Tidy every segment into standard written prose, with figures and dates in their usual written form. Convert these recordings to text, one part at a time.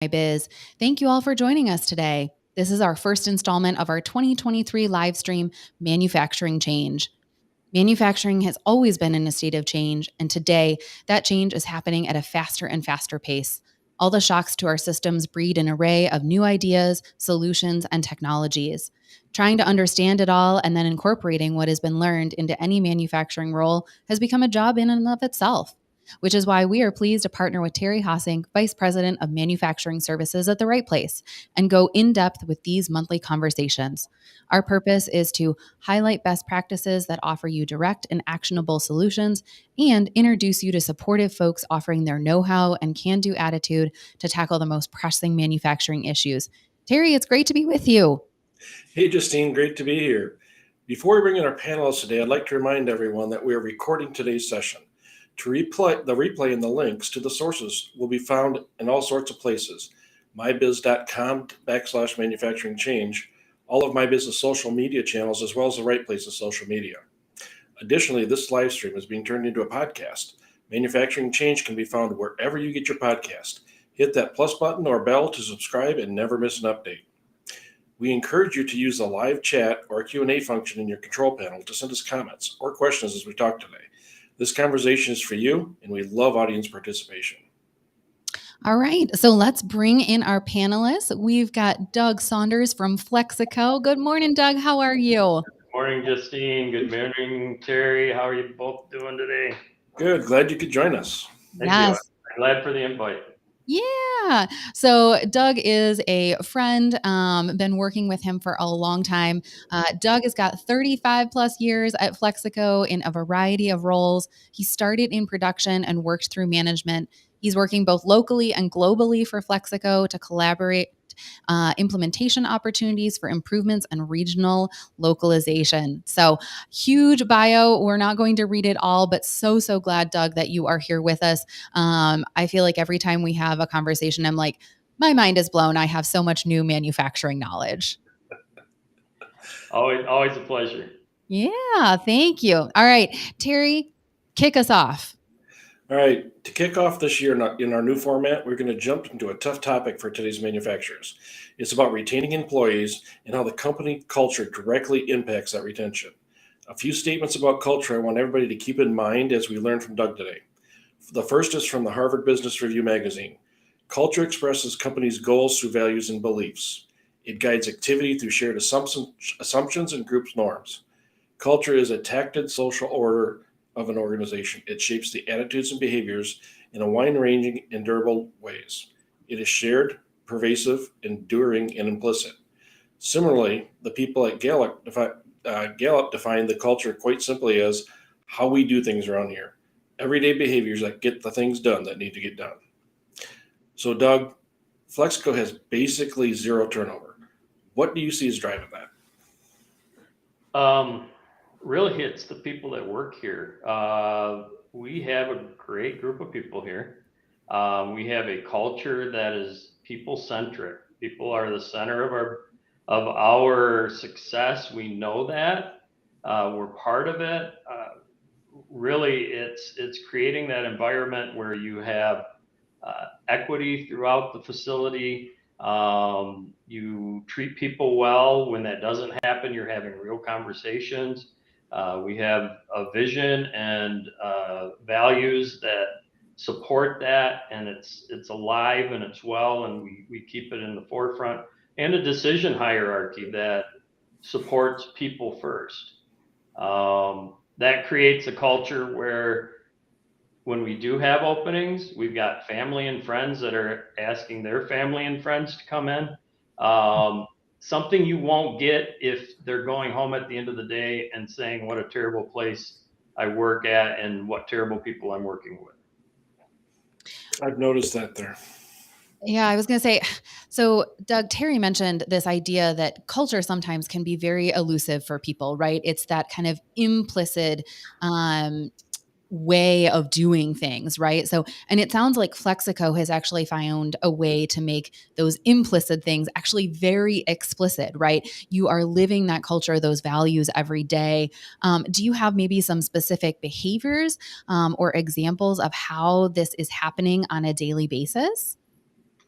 MiBiz. Thank you all for joining us today. This is our first installment of our 2023 live stream, Manufacturing Change. Manufacturing has always been in a state of change, and today that change is happening at a faster and faster pace. All the shocks to our systems breed an array of new ideas, solutions, and technologies. Trying to understand it all and then incorporating what has been learned into any manufacturing role has become a job in and of itself, which is why we are pleased to partner with Terry Hossink, Vice President of Manufacturing Services at The Right Place, and go in depth with these monthly conversations. Our purpose is to highlight best practices that offer you direct and actionable solutions and introduce you to supportive folks offering their know-how and can-do attitude to tackle the most pressing manufacturing issues. Terry, it's great to be with you. Hey, Justine, great to be here. Before we bring in our panelists today, I'd like to remind everyone that we are recording today's session. The replay and the links to the sources will be found in all sorts of places. MiBiz.com/manufacturing change, all of MiBiz's social media channels, as well as the Right Place's social media. Additionally, this live stream is being turned into a podcast. Manufacturing Change can be found wherever you get your podcast. Hit that plus button or bell to subscribe and never miss an update. We encourage you to use the live chat or Q&A function in your control panel to send us comments or questions as we talk today. This conversation is for you, and we love audience participation. All right, so let's bring in our panelists. We've got Doug Saunders from Flexico. Good morning, Doug. How are you? Good morning, Justine. Good morning, Terry. How are you both doing today? Good. Glad you could join us. Thank you. I'm glad for the invite. Yeah. So Doug is a friend, been working with him for a long time. Doug has got 35 plus years at Flexico in a variety of roles. He started in production and worked through management. He's working both locally and globally for Flexico to collaborate implementation opportunities for improvements and regional localization. So huge bio. We're not going to read it all, but so glad, Doug, that you are here with us. I feel like every time we have a conversation, I'm like, my mind is blown. I have so much new manufacturing knowledge. Always a pleasure. Yeah, thank you. All right, Terry, kick us off. All right, to kick off this year in our new format, we're going to jump into a tough topic for today's manufacturers. It's about retaining employees and how the company culture directly impacts that retention. A few statements about culture I want everybody to keep in mind as we learn from Doug today. The first is from the Harvard Business Review magazine. Culture expresses companies' goals through values and beliefs. It guides activity through shared assumptions and group norms. Culture is a tacted social order of an organization. It shapes the attitudes and behaviors in a wide-ranging and durable ways. It is shared, pervasive, enduring, and implicit. Similarly, the people at Gallup define the culture quite simply as how we do things around here. Everyday behaviors that get the things done that need to get done. So, Doug, Flexico has basically zero turnover. What do you see as driving that? Really, it's the people that work here. We have a great group of people here. We have a culture that is people-centric. People are the center of our success. We know that. We're part of it. Really, it's creating that environment where you have equity throughout the facility. You treat people well. When that doesn't happen, you're having real conversations. We have a vision and values that support that, and it's alive and it's well, and we keep it in the forefront, and a decision hierarchy that supports people first. That creates a culture where when we do have openings, we've got family and friends that are asking their family and friends to come in. Something you won't get if they're going home at the end of the day and saying what a terrible place I work at and what terrible people I'm working with. I've noticed that there. Yeah, I was going to say, so Doug, Terry mentioned this idea that culture sometimes can be very elusive for people, right? It's that kind of implicit way of doing things, right? So, and it sounds like Flexico has actually found a way to make those implicit things actually very explicit, right? You are living that culture, those values every day. Do you have maybe some specific behaviors or examples of how this is happening on a daily basis?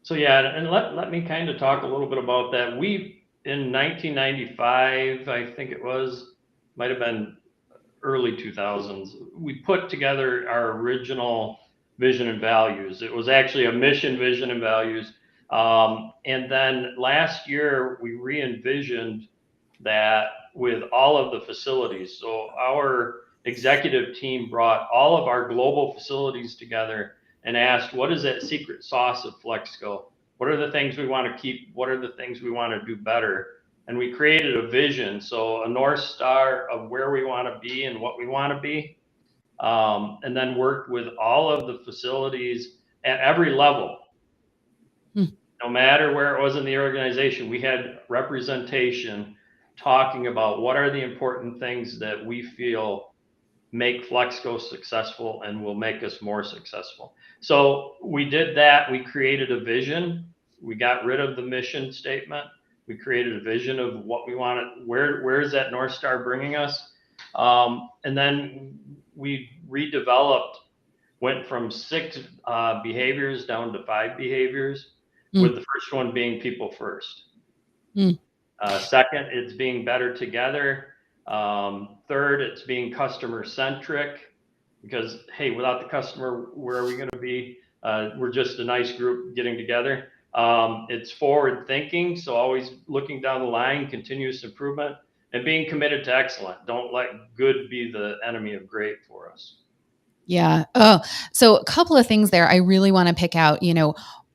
So yeah, and let me kind of talk a little bit about that. We, in 1995, I think it was, might have been early 2000s, we put together our original vision and values. It was actually a mission, vision, and values. And then last year, we re-envisioned that with all of the facilities. So our executive team brought all of our global facilities together and asked, what is that secret sauce of Flexco? What are the things we want to keep? What are the things we want to do better? And we created a vision, so a North Star of where we want to be and what we want to be, and then worked with all of the facilities at every level. No matter where it was in the organization, we had representation talking about what are the important things that we feel make Flexco successful and will make us more successful. So we did that. We created a vision. We got rid of the mission statement. We created a vision of what we wanted. Where is that North Star bringing us? And then we redeveloped, went from 6 behaviors down to 5 behaviors, with the first one being people first. Second, it's being better together. Third, it's being customer centric, because hey, without the customer, where are we going to be? We're just a nice group getting together. It's forward thinking, so always looking down the line, continuous improvement, and being committed to excellence. Don't let good be the enemy of great for us. Yeah. Oh, so a couple of things there I really want to pick out.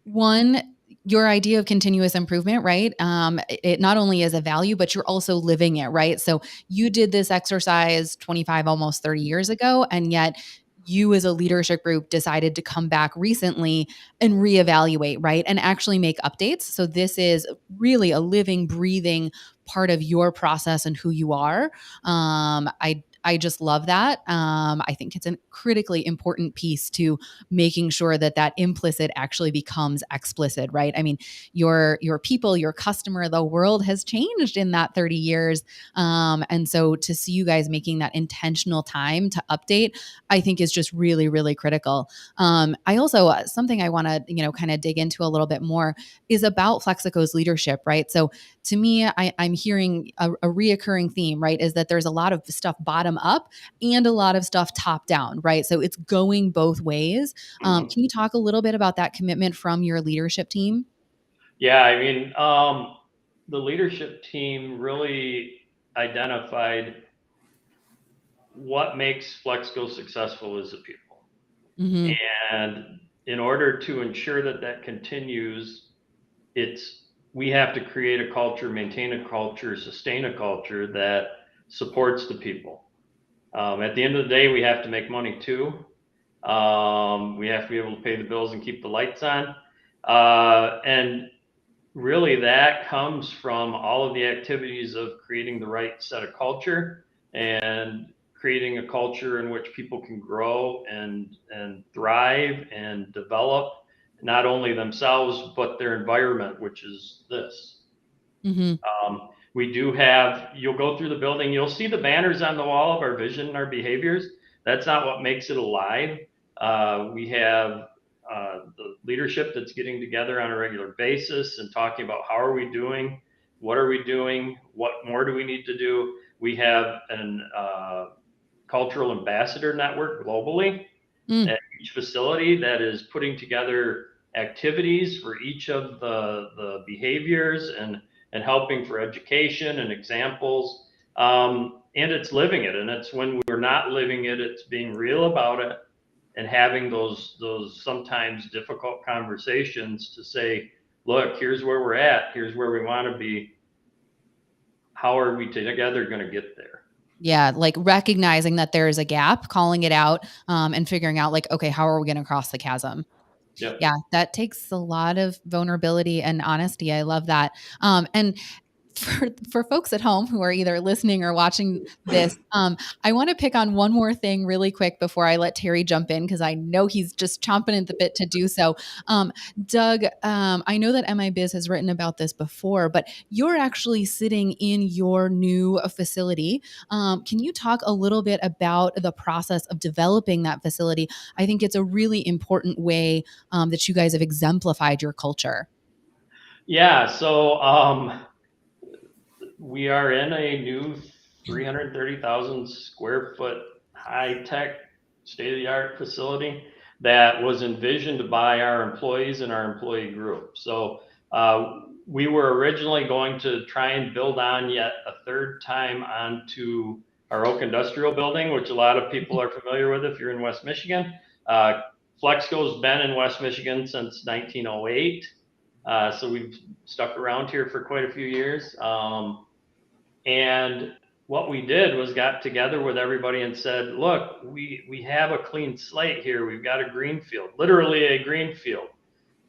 One, your idea of continuous improvement, right? It not only is a value, but you're also living it, right? So you did this exercise 25, almost 30 years ago, and yet you as a leadership group decided to come back recently and reevaluate, right? And actually make updates. So this is really a living, breathing part of your process and who you are. I just love that. I think it's a critically important piece to making sure that that implicit actually becomes explicit, right? I mean, your people, your customer, the world has changed in that 30 years. And so to see you guys making that intentional time to update, I think is just really, really critical. I also, something I want to, kind of dig into a little bit more is about Flexico's leadership, right? So to me, I'm hearing a reoccurring theme, right? Is that there's a lot of stuff bottom up and a lot of stuff top down, right? So it's going both ways. Can you talk a little bit about that commitment from your leadership team? Yeah, I mean, the leadership team really identified what makes Flexco successful is the people. Mm-hmm. And in order to ensure that that continues, we have to create a culture, maintain a culture, sustain a culture that supports the people. At the end of the day, we have to make money too. We have to be able to pay the bills and keep the lights on. And really, that comes from all of the activities of creating the right set of culture and creating a culture in which people can grow and thrive and develop not only themselves but their environment, which is this. Mm-hmm. We do have, you'll go through the building, you'll see the banners on the wall of our vision and our behaviors. That's not what makes it alive. We have the leadership that's getting together on a regular basis and talking about how are we doing, what are we doing, what more do we need to do. We have an cultural ambassador network globally at each facility that is putting together activities for each of the behaviors and helping for education and examples. And it's living it. And it's when we're not living it, it's being real about it and having those sometimes difficult conversations to say, look, here's where we're at, here's where we want to be. How are we together going to get there? Yeah, like recognizing that there is a gap, calling it out, and figuring out like, okay, how are we going to cross the chasm? Yep. Yeah, that takes a lot of vulnerability and honesty. I love that. And for folks at home who are either listening or watching this, I want to pick on one more thing really quick before I let Terry jump in, because I know he's just chomping at the bit to do so. Doug, I know that MiBiz has written about this before, but you're actually sitting in your new facility. Can you talk a little bit about the process of developing that facility? I think it's a really important way that you guys have exemplified your culture. Yeah, so we are in a new 330,000 square foot high tech state of the art facility that was envisioned by our employees and our employee group. So we were originally going to try and build on yet a third time onto our Oak Industrial Building, which a lot of people are familiar with if you're in West Michigan. Flexco's been in West Michigan since 1908. So we've stuck around here for quite a few years. And what we did was got together with everybody and said, look, we have a clean slate here. We've got a green field, literally a green field.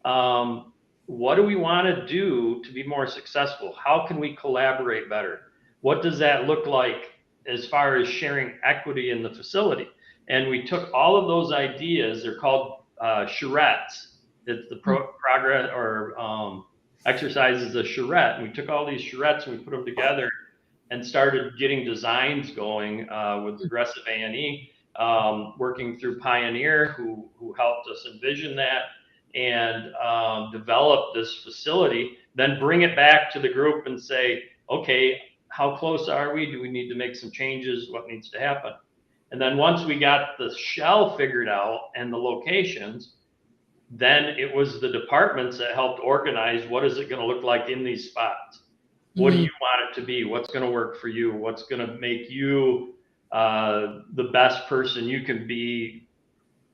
What do we want to do to be more successful? How can we collaborate better? What does that look like as far as sharing equity in the facility? And we took all of those ideas, they're called charrettes. It's the progress or exercises a charrette. And we took all these charrettes and we put them together and started getting designs going with Progressive A&E, working through Pioneer, who helped us envision that and develop this facility, then bring it back to the group and say, okay, how close are we? Do we need to make some changes? What needs to happen? And then once we got the shell figured out and the locations, then it was the departments that helped organize what is it going to look like in these spots. What do you want it to be? What's going to work for you? What's going to make you the best person you can be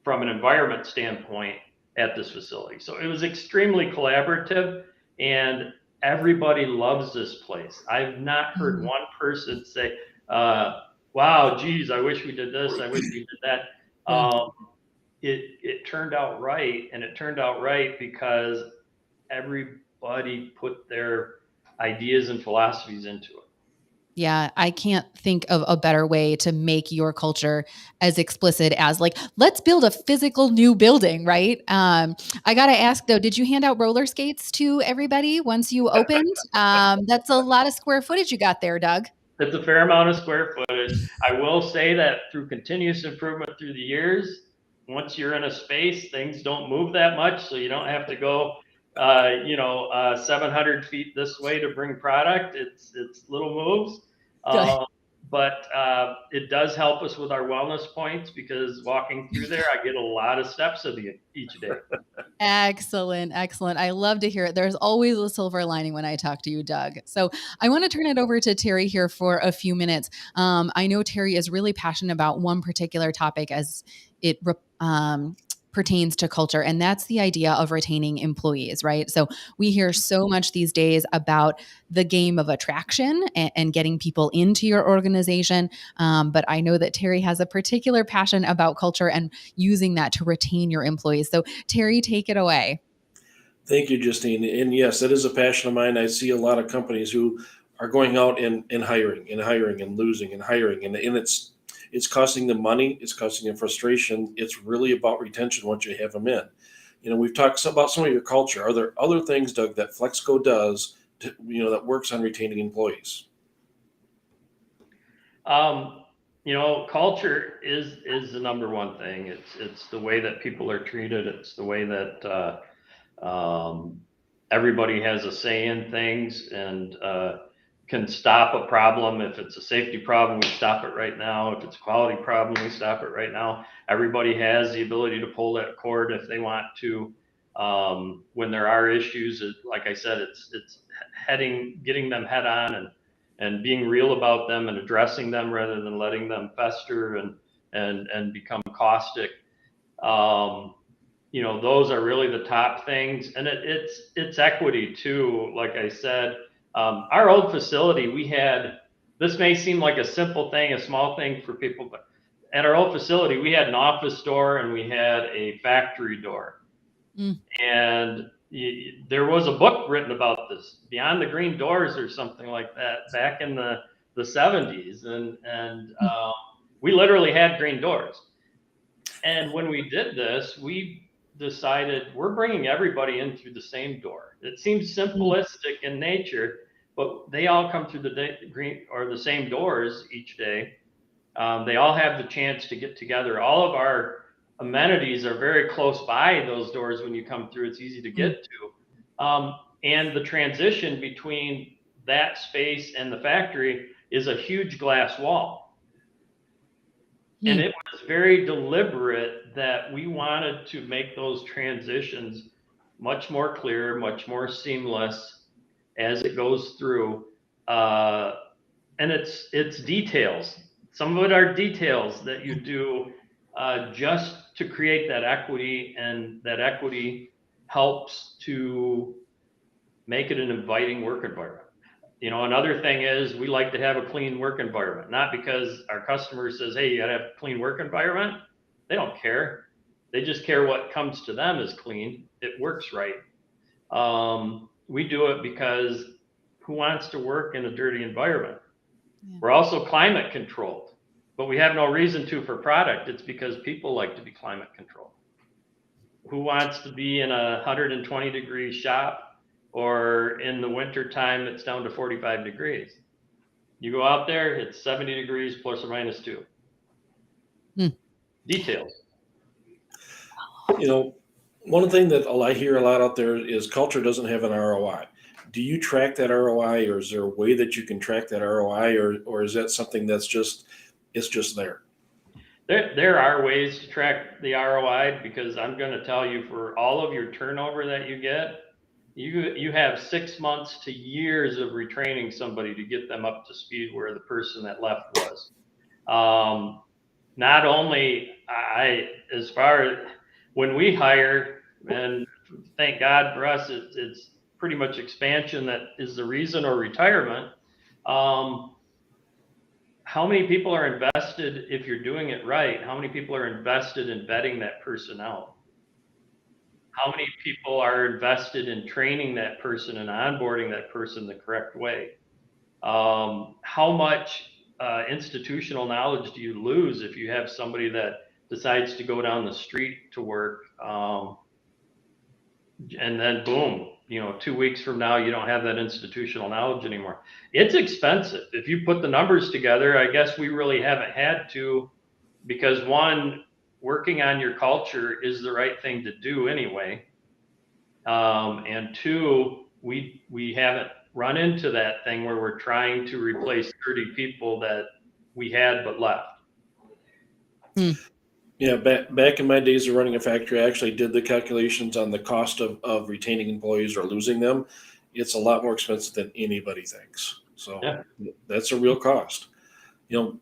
from an environment standpoint at this facility? So it was extremely collaborative, and everybody loves this place. I've not heard one person say, wow, geez, I wish we did this. I wish we did that. It turned out right, and it turned out right because everybody put their ideas and philosophies into it. Yeah, I can't think of a better way to make your culture as explicit as like, let's build a physical new building, right? I got to ask though, did you hand out roller skates to everybody once you opened? That's a lot of square footage you got there, Doug. It's a fair amount of square footage. I will say that through continuous improvement through the years, once you're in a space, things don't move that much. So you don't have to go 700 feet this way to bring product. It's little moves. But it does help us with our wellness points because walking through there, I get a lot of steps each day. Excellent. Excellent. I love to hear it. There's always a silver lining when I talk to you, Doug. So I want to turn it over to Terry here for a few minutes. I know Terry is really passionate about one particular topic as it pertains to culture, and that's the idea of retaining employees, right? So we hear so much these days about the game of attraction and getting people into your organization. But I know that Terry has a particular passion about culture and using that to retain your employees. So Terry, take it away. Thank you, Justine. And yes, it is a passion of mine. I see a lot of companies who are going out and hiring and losing and hiring. And it's costing them money. It's costing them frustration. It's really about retention once you have them in. We've talked about some of your culture. Are there other things, Doug, that Flexco does that works on retaining employees? Culture is the number one thing. It's the way that people are treated. It's the way that everybody has a say in things and can stop a problem. If it's a safety problem, we stop it right now. If it's a quality problem, we stop it right now. Everybody has the ability to pull that cord if they want to. When there are issues, like I said, it's getting them head on and being real about them and addressing them rather than letting them fester and become caustic. Those are really the top things, and it's equity too. Like I said, our old facility, this may seem like a simple thing, a small thing for people, but at our old facility, we had an office door and we had a factory door. And there was a book written about this, Beyond the Green Doors or something like that, back in the 70s, and we literally had green doors. And when we did this, we decided we're bringing everybody in through the same door. It seems simplistic in nature, but they all come through the same doors each day. They all have the chance to get together. All of our amenities are very close by those doors when you come through. It's easy to get to. And the transition between that space and the factory is a huge glass wall. And it was very deliberate that we wanted to make those transitions much more clear, much more seamless as it goes through. And it's details. Some of it are details that you do just to create that equity, and that equity helps to make it an inviting work environment. Another thing is we like to have a clean work environment, not because our customer says, hey, you gotta have a clean work environment. They don't care. They just care what comes to them is clean. It works right. We do it because who wants to work in a dirty environment? Yeah. We're also climate controlled, but we have no reason to for product. It's because people like to be climate controlled. Who wants to be in a 120 degree shop, or in the winter time it's down to 45 degrees? You go out there, it's 70 degrees plus or minus 2. Details. One thing that I hear a lot out there is culture doesn't have an ROI. Do you track that ROI, or is there a way that you can track that ROI, or is that something that's just there? There are ways to track the ROI, because I'm going to tell you, for all of your turnover that you get, you have 6 months to years of retraining somebody to get them up to speed where the person that left was. Not only as far as when we hire, and thank God for us, it's pretty much expansion that is the reason, or retirement. How many people are invested, if you're doing it right, how many people are invested in vetting that person out? How many people are invested in training that person and onboarding that person the correct way? How much institutional knowledge do you lose if you have somebody that decides to go down the street to work, and then boom, 2 weeks from now, you don't have that institutional knowledge anymore? It's expensive. If you put the numbers together, I guess we really haven't had to, because one, working on your culture is the right thing to do anyway. And two, we haven't run into that thing where we're trying to replace 30 people that we had but left. Yeah, back in my days of running a factory, I actually did the calculations on the cost of retaining employees or losing them. It's a lot more expensive than anybody thinks. So yeah, that's a real cost.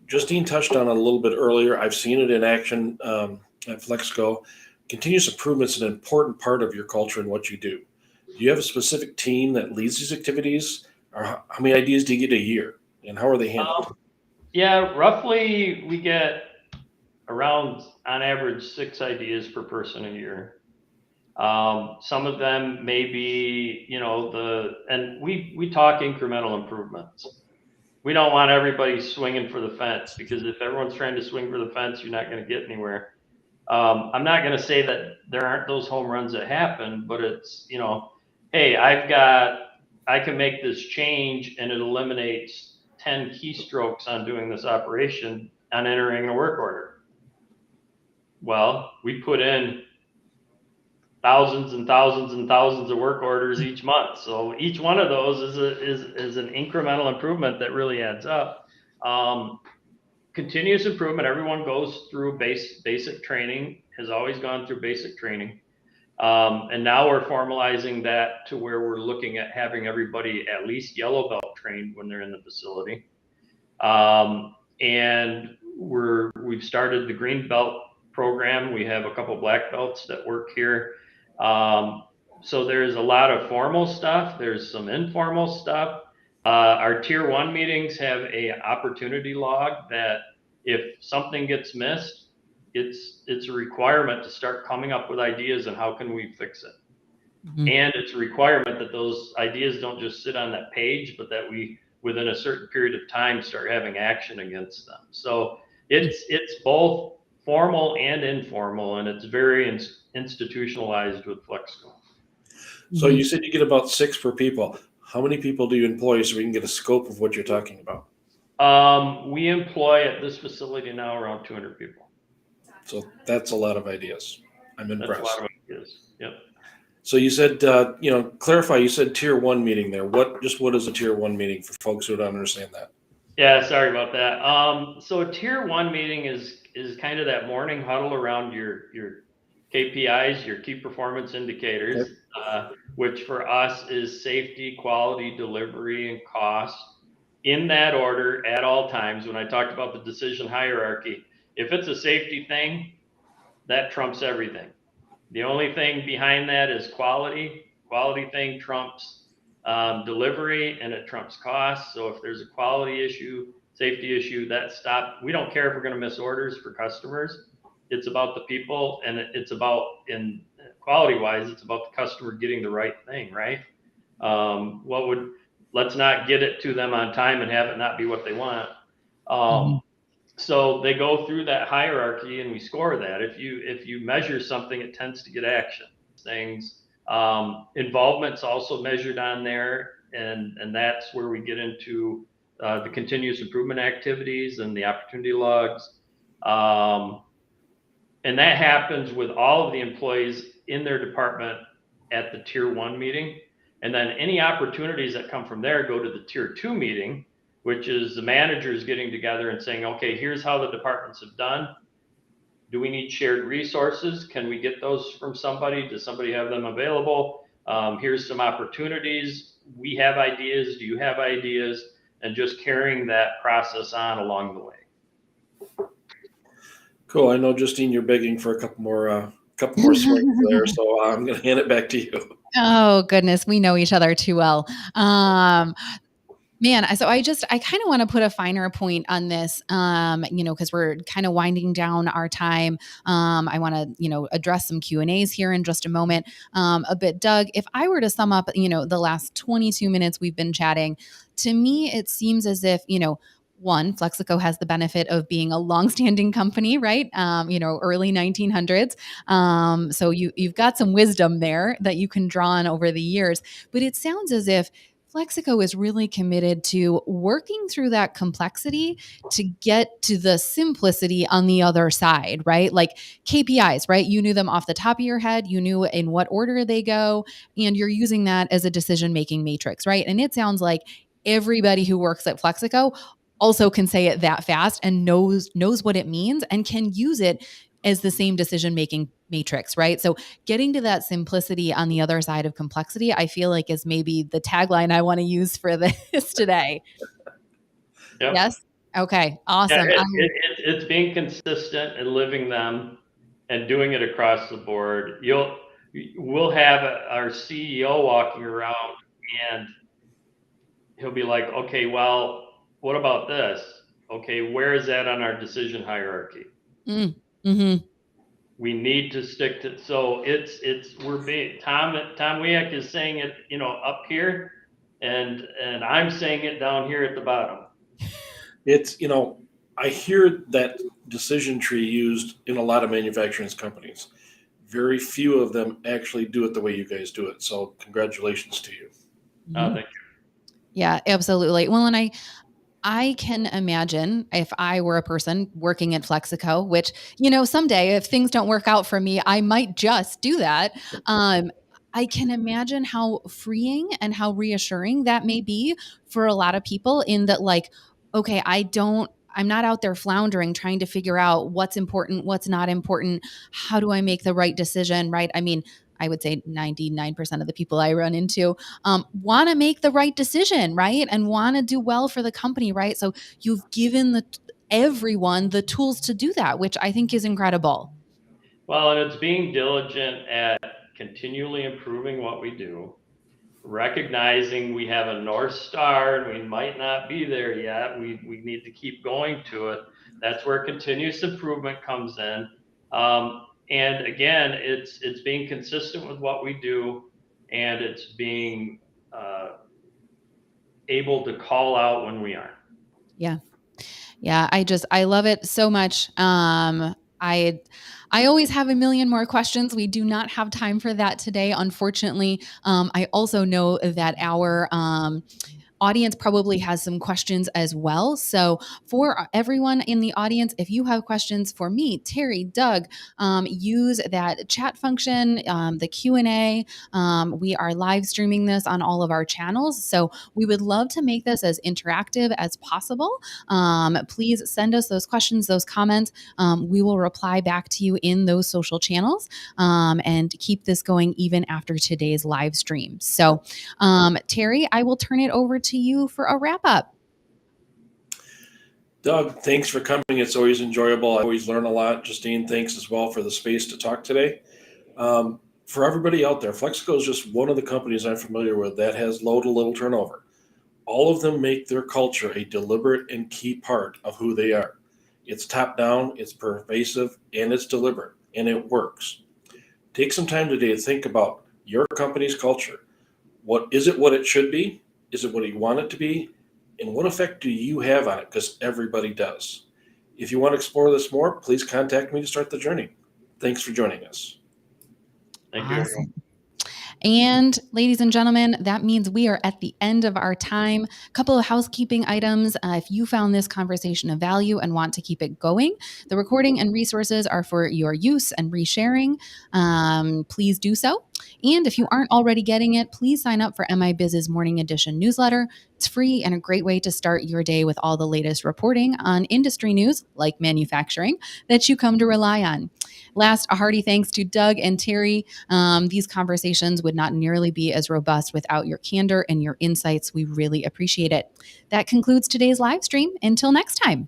Justine touched on it a little bit earlier. I've seen it in action at Flexco. Continuous improvement is an important part of your culture and what you do. Do you have a specific team that leads these activities, or how many ideas do you get a year, and how are they handled? Yeah, roughly we get around, on average, 6 ideas per person a year. Some of them may be, and we talk incremental improvements. We don't want everybody swinging for the fence, because if everyone's trying to swing for the fence, you're not going to get anywhere. I'm not going to say that there aren't those home runs that happen, but it's, hey, I can make this change and it eliminates 10 keystrokes on doing this operation on entering a work order. Well, we put in thousands and thousands and thousands of work orders each month. So each one of those is an incremental improvement that really adds up. Continuous improvement, everyone goes through basic training, has always gone through basic training. And now we're formalizing that to where we're looking at having everybody at least yellow belt trained when they're in the facility. And we've started the green belt program. We have a couple black belts that work here. So there's a lot of formal stuff. There's some informal stuff. Our tier 1 meetings have a opportunity log that if something gets missed, it's a requirement to start coming up with ideas and how can we fix it. And it's a requirement that those ideas don't just sit on that page, but that we, within a certain period of time, start having action against them. So it's both formal and informal, and it's very institutionalized with Flexco. So you said you get about 6 per people. How many people do you employ so we can get a scope of what you're talking about? We employ at this facility now around 200 people. So that's a lot of ideas. I'm impressed. That's a lot of ideas. Yep. So you said, clarify, you said tier 1 meeting there. What is a tier 1 meeting for folks who don't understand that? Yeah, sorry about that. So a tier 1 meeting is kind of that morning huddle around your KPIs, your key performance indicators, which for us is safety, quality, delivery, and cost, in that order at all times. When I talked about the decision hierarchy, if it's a safety thing, that trumps everything. The only thing behind that is quality. Quality thing trumps delivery, and it trumps cost. So if there's a quality issue, safety issue, that stop. We don't care if we're going to miss orders for customers. It's about the people, and it's about, in quality wise, it's about the customer getting the right thing, right? Let's not get it to them on time and have it not be what they want. So they go through that hierarchy, and we score that. If you measure something, it tends to get action. Things, involvement's also measured on there, and that's where we get into the continuous improvement activities and the opportunity logs. And that happens with all of the employees in their department at the tier 1 meeting. And then any opportunities that come from there go to the tier 2 meeting, which is the managers getting together and saying, okay, here's how the departments have done. Do we need shared resources? Can we get those from somebody? Does somebody have them available? Here's some opportunities. We have ideas. Do you have ideas? And just carrying that process on along the way. Cool. I know, Justine, you're begging for a couple more swings there, so I'm going to hand it back to you. Oh goodness, we know each other too well. Man, so I kind of want to put a finer point on this, because we're kind of winding down our time. I want to, address some Q&As here in just a moment. A bit, Doug, if I were to sum up, the last 22 minutes we've been chatting, to me, it seems as if, one, Flexico has the benefit of being a longstanding company, right? Early 1900s. So you've got some wisdom there that you can draw on over the years. But it sounds as if Flexico is really committed to working through that complexity to get to the simplicity on the other side, right? Like KPIs, right? You knew them off the top of your head. You knew in what order they go, and you're using that as a decision-making matrix, right? And it sounds like everybody who works at Flexico also can say it that fast and knows what it means and can use it as the same decision-making matrix, right? So getting to that simplicity on the other side of complexity, I feel like is maybe the tagline I want to use for this today. Yep. Yes? Okay, awesome. Yeah, it's being consistent and living them and doing it across the board. We'll have our CEO walking around, and he'll be like, okay, well, what about this? Okay, where is that on our decision hierarchy? Mm-hmm. We need to stick to, so we're being, Tom Weak is saying it, up here, and I'm saying it down here at the bottom. It's, I hear that decision tree used in a lot of manufacturing companies. Very few of them actually do it the way you guys do it. So congratulations to you. Thank you. Yeah, absolutely. Well, and I can imagine if I were a person working at Flexico, which, someday if things don't work out for me, I might just do that. I can imagine how freeing and how reassuring that may be for a lot of people in that, like, okay, I'm not out there floundering trying to figure out what's important, what's not important. How do I make the right decision, right? I mean, I would say 99% of the people I run into want to make the right decision, right? And want to do well for the company, right? So you've given everyone the tools to do that, which I think is incredible. Well, and it's being diligent at continually improving what we do, recognizing we have a North Star and we might not be there yet. We need to keep going to it. That's where continuous improvement comes in. And again, it's being consistent with what we do, and it's being able to call out when we aren't. Yeah. Yeah. I love it so much. I always have a million more questions. We do not have time for that today, unfortunately. I also know that our audience probably has some questions as well. So for everyone in the audience, if you have questions for me, Terry, Doug, use that chat function, the Q&A. We are live streaming this on all of our channels. So we would love to make this as interactive as possible. Please send us those questions, those comments. We will reply back to you in those social channels and keep this going even after today's live stream. So Terry, I will turn it over to you for a wrap up. Doug, thanks for coming. It's always enjoyable. I always learn a lot. Justine, thanks as well for the space to talk today. For everybody out there, Flexico is just one of the companies I'm familiar with that has low to little turnover. All of them make their culture a deliberate and key part of who they are. It's top down, it's pervasive, and it's deliberate, and it works. Take some time today to think about your company's culture. What is it? What it should be? Is it what you want it to be? And what effect do you have on it? Because everybody does. If you want to explore this more, please contact me to start the journey. Thanks for joining us. Thank you, everyone. And ladies and gentlemen, that means we are at the end of our time. A couple of housekeeping items. If you found this conversation of value and want to keep it going, the recording and resources are for your use and resharing. Please do so. And if you aren't already getting it, please sign up for MiBiz's Morning Edition newsletter. It's free and a great way to start your day with all the latest reporting on industry news, like manufacturing, that you come to rely on. Last, a hearty thanks to Doug and Terry. These conversations would not nearly be as robust without your candor and your insights. We really appreciate it. That concludes today's live stream. Until next time.